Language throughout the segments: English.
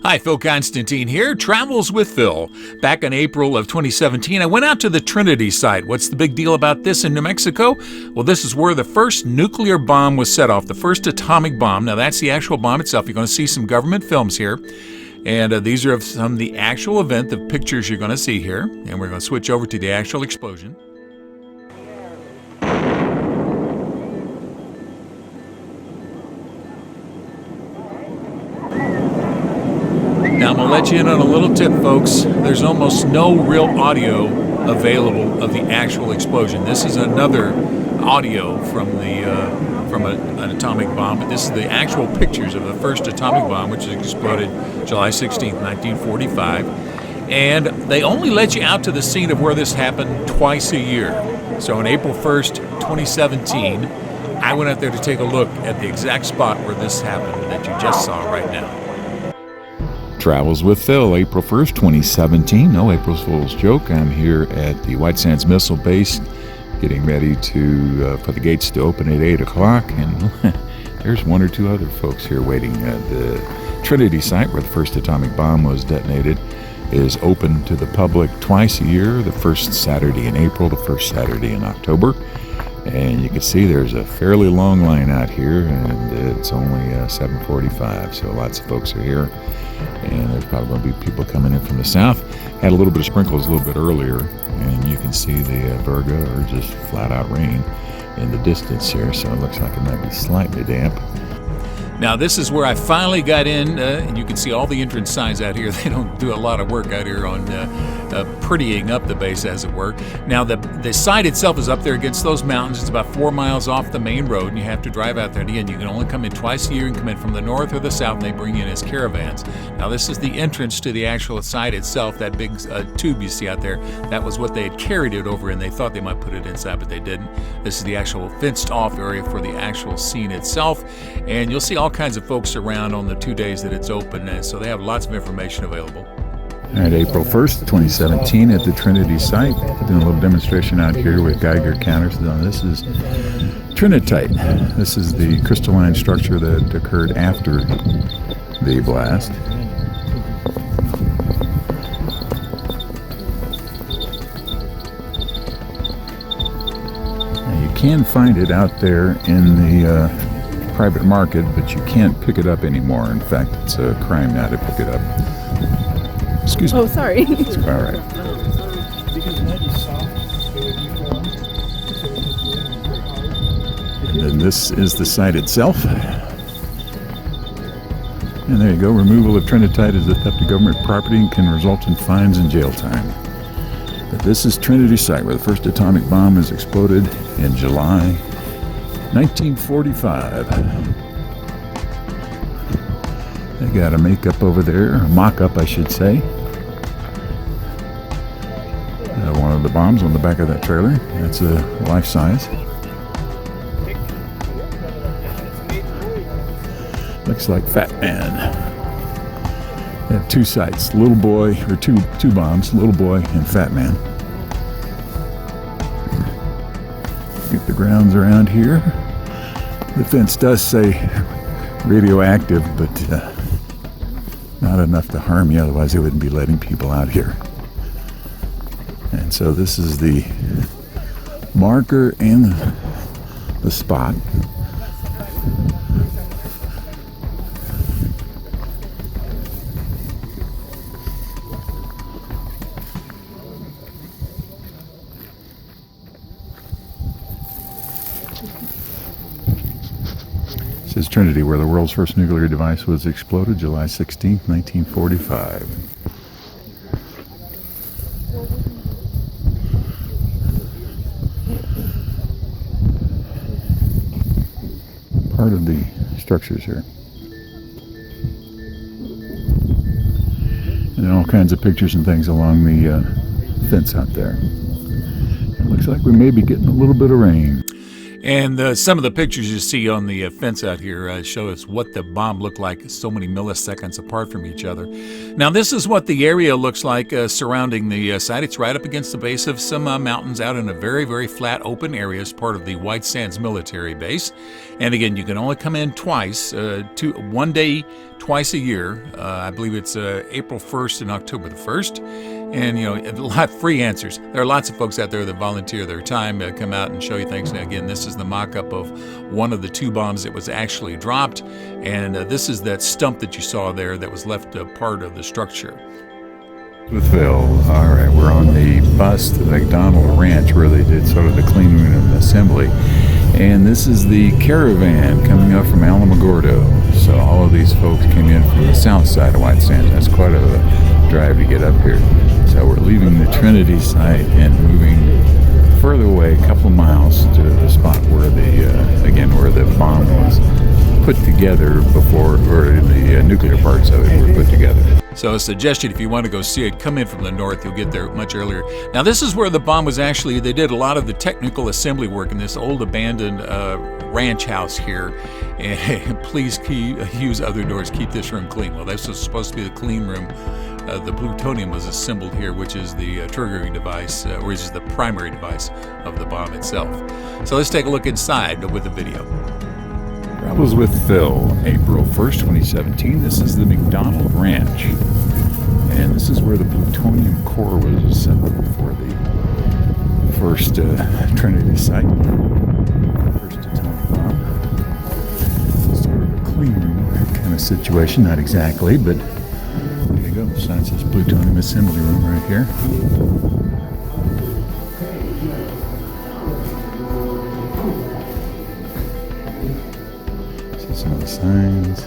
Hi, Phil Constantine here, Travels with Phil. Back in April of 2017, I went out to the Trinity site. What's the big deal about this in New Mexico? Well, this is where the first nuclear bomb was set off, the first atomic bomb. Now, that's the actual bomb itself. You're going to see some government films here. And these are some of the actual event, the pictures you're going to see here. And we're going to switch over to the actual explosion. Now, I'm going to let you in on a little tip, folks. There's almost no real audio available of the actual explosion. This is another audio from an atomic bomb, but this is the actual pictures of the first atomic bomb, which exploded July 16th, 1945. And they only let you out to the scene of where this happened twice a year. So on April 1st, 2017, I went out there to take a look at the exact spot where this happened that you just saw right now. Travels with Phil, April 1st, 2017. No April Fool's joke. I'm here at the White Sands Missile Base getting ready for the gates to open at 8 o'clock. And there's one or two other folks here waiting. The Trinity site, where the first atomic bomb was detonated, is open to the public twice a year, the first Saturday in April, the first Saturday in October. And you can see there's a fairly long line out here, and it's only 7:45, so lots of folks are here. And there's probably going to be people coming in from the south. Had a little bit of sprinkles a little bit earlier, and you can see the Virga, or just flat out rain, in the distance here, so it looks like it might be slightly damp. Now, this is where I finally got in, and you can see all the entrance signs out here. They don't do a lot of work out here on prettying up the base, as it were. Now, the site itself is up there against those mountains. It's about 4 miles off the main road, and you have to drive out there. And again, you can only come in twice a year. You can come in from the north or the south, and they bring you in as caravans. Now, this is the entrance to the actual site itself, that big tube you see out there. That was what they had carried it over in. They thought they might put it inside, but they didn't. This is the actual fenced-off area for the actual scene itself, and you'll see all kinds of folks around on the 2 days that it's open, and so they have lots of information available. All right, April 1st, 2017 at the Trinity site. Doing a little demonstration out here with Geiger counters. Now, this is Trinitite. This is the crystalline structure that occurred after the blast. Now, you can find it out there in the private market, but you can't pick it up anymore. In fact, it's a crime now to pick it up. Excuse me. Oh, sorry. It's all right. And then this is the site itself. And there you go. Removal of Trinitite is a theft of government property and can result in fines and jail time. But this is Trinity site, where the first atomic bomb was exploded in July 1945. They got a make-up over there, a mock-up, I should say. One of the bombs on the back of that trailer. That's a life-size. Looks like Fat Man. They have two sites, Little Boy, or two bombs, Little Boy and Fat Man. Get the grounds around here. The fence does say radioactive, but not enough to harm you, otherwise they wouldn't be letting people out here. And so this is the marker and the spot. This is Trinity, where the world's first nuclear device was exploded July 16, 1945. Part of the structures here. And all kinds of pictures and things along the fence out there. It looks like we may be getting a little bit of rain. And some of the pictures you see on the fence out here show us what the bomb looked like so many milliseconds apart from each other. Now, this is what the area looks like surrounding the site. It's right up against the base of some mountains out in a very, very flat open area as part of the White Sands military base. And again, you can only come in twice, one day, twice a year. I believe it's April 1st and October the 1st. And, a lot of free answers. There are lots of folks out there that volunteer their time to come out and show you things. Now, again, this is the mock-up of one of the two bombs that was actually dropped. And this is that stump that you saw there that was left a part of the structure. With Phil. All right, we're on the bus to the McDonald Ranch where they did sort of the clean room assembly. And this is the caravan coming up from Alamogordo. So all of these folks came in from the south side of White Sands. That's quite a drive to get up here. So we're leaving the Trinity site and moving further away a couple miles to the spot where where the bomb was put together before, or the nuclear parts of it were put together. So a suggestion, if you want to go see it, come in from the north. You'll get there much earlier. Now, this is where the bomb was actually, they did a lot of the technical assembly work in this old abandoned ranch house here. And please use other doors. Keep this room clean. Well, this was supposed to be the clean room. The plutonium was assembled here, which is the triggering device, which is the primary device of the bomb itself. So let's take a look inside with the video. Travels with Phil, April 1st, 2017. This is the McDonald Ranch. And this is where the plutonium core was assembled for the first Trinity site. First atomic bomb. Sort of a clean room kind of situation, not exactly, but there you go. Besides this plutonium assembly room right here. Some of the signs.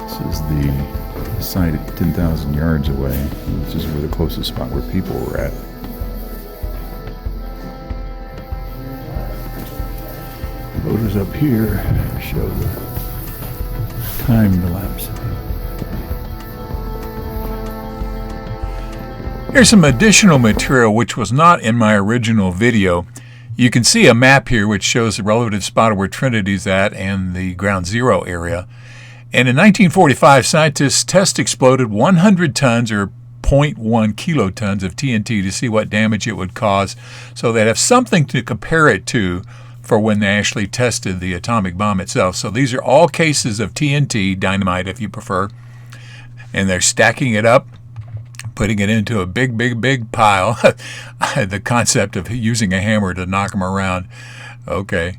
This is the site at 10,000 yards away. This is where the closest spot where people were at. Photos up here show the time lapse. Here's some additional material which was not in my original video. You can see a map here which shows the relative spot of where Trinity's at and the ground zero area. And in 1945, scientists test exploded 100 tons or 0.1 kilotons of TNT to see what damage it would cause, so they'd have something to compare it to for when they actually tested the atomic bomb itself. So these are all cases of TNT, dynamite if you prefer, and they're stacking it up, putting it into a big pile. The concept of using a hammer to knock them around. Okay.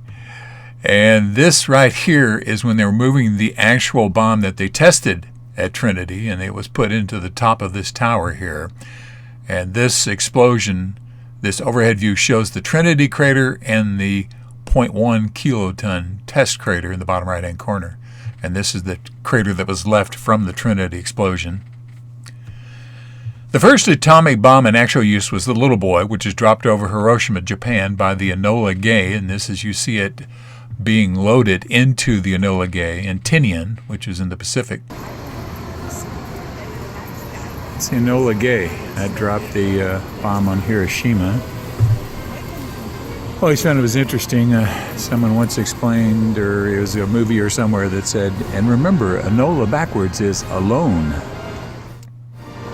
And this right here is when they were moving the actual bomb that they tested at Trinity, and it was put into the top of this tower here. And this explosion, this overhead view shows the Trinity crater and the 0.1 kiloton test crater in the bottom right-hand corner. And this is the crater that was left from the Trinity explosion. The first atomic bomb in actual use was the Little Boy, which was dropped over Hiroshima, Japan by the Enola Gay, and this is, you see it being loaded into the Enola Gay in Tinian, which is in the Pacific. It's Enola Gay that dropped the bomb on Hiroshima. I always found it was interesting. Someone once explained, or it was a movie or somewhere that said, and remember, Enola backwards is alone.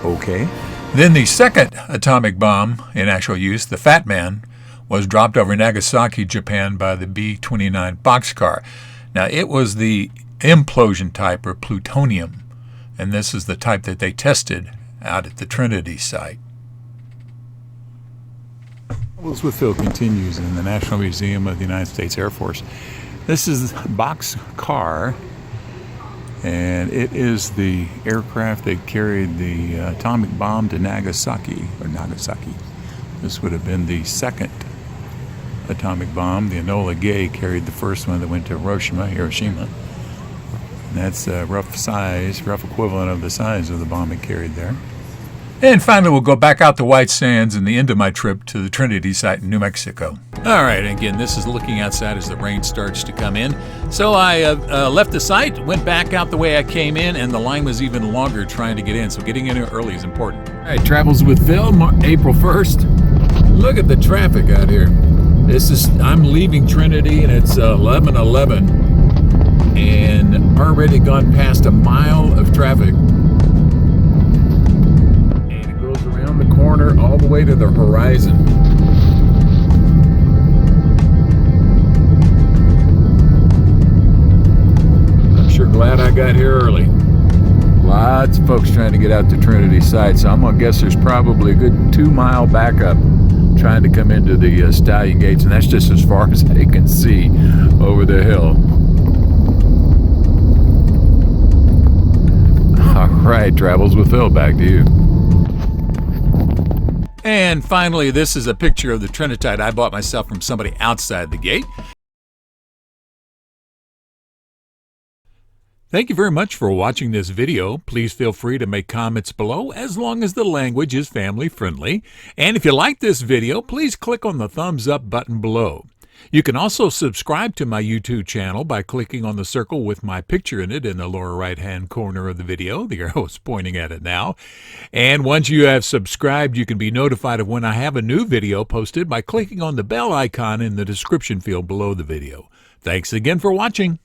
Okay. Then the second atomic bomb in actual use, the Fat Man, was dropped over Nagasaki, Japan by the B-29 boxcar. Now, it was the implosion type, or plutonium, and this is the type that they tested out at the Trinity site. Travels with Phil continues in the National Museum of the United States Air Force. This is a boxcar, and it is the aircraft that carried the atomic bomb to Nagasaki. This would have been the second atomic bomb. The Enola Gay carried the first one that went to Hiroshima. And that's a rough equivalent of the size of the bomb it carried there. And finally, we'll go back out to White Sands and the end of my trip to the Trinity site in New Mexico. All right, again, this is looking outside as the rain starts to come in. So I left the site, went back out the way I came in, and the line was even longer trying to get in. So getting in early is important. All right, Travels with Phil, April 1st. Look at the traffic out here. I'm leaving Trinity and it's 11:11 and already gone past a mile of traffic. And it goes around the corner all the way to the horizon. I'm sure glad I got here early. Lots of folks trying to get out to Trinity site, so I'm going to guess there's probably a good 2-mile backup trying to come into the Stallion Gates, and that's just as far as they can see over the hill. All right, Travels with Phil, back to you. And finally, this is a picture of the Trinitite I bought myself from somebody outside the gate. Thank you very much for watching this video. Please feel free to make comments below as long as the language is family friendly. And if you like this video, please click on the thumbs up button below. You can also subscribe to my YouTube channel by clicking on the circle with my picture in it in the lower right hand corner of the video. The arrow is pointing at it now. And once you have subscribed, you can be notified of when I have a new video posted by clicking on the bell icon in the description field below the video. Thanks again for watching.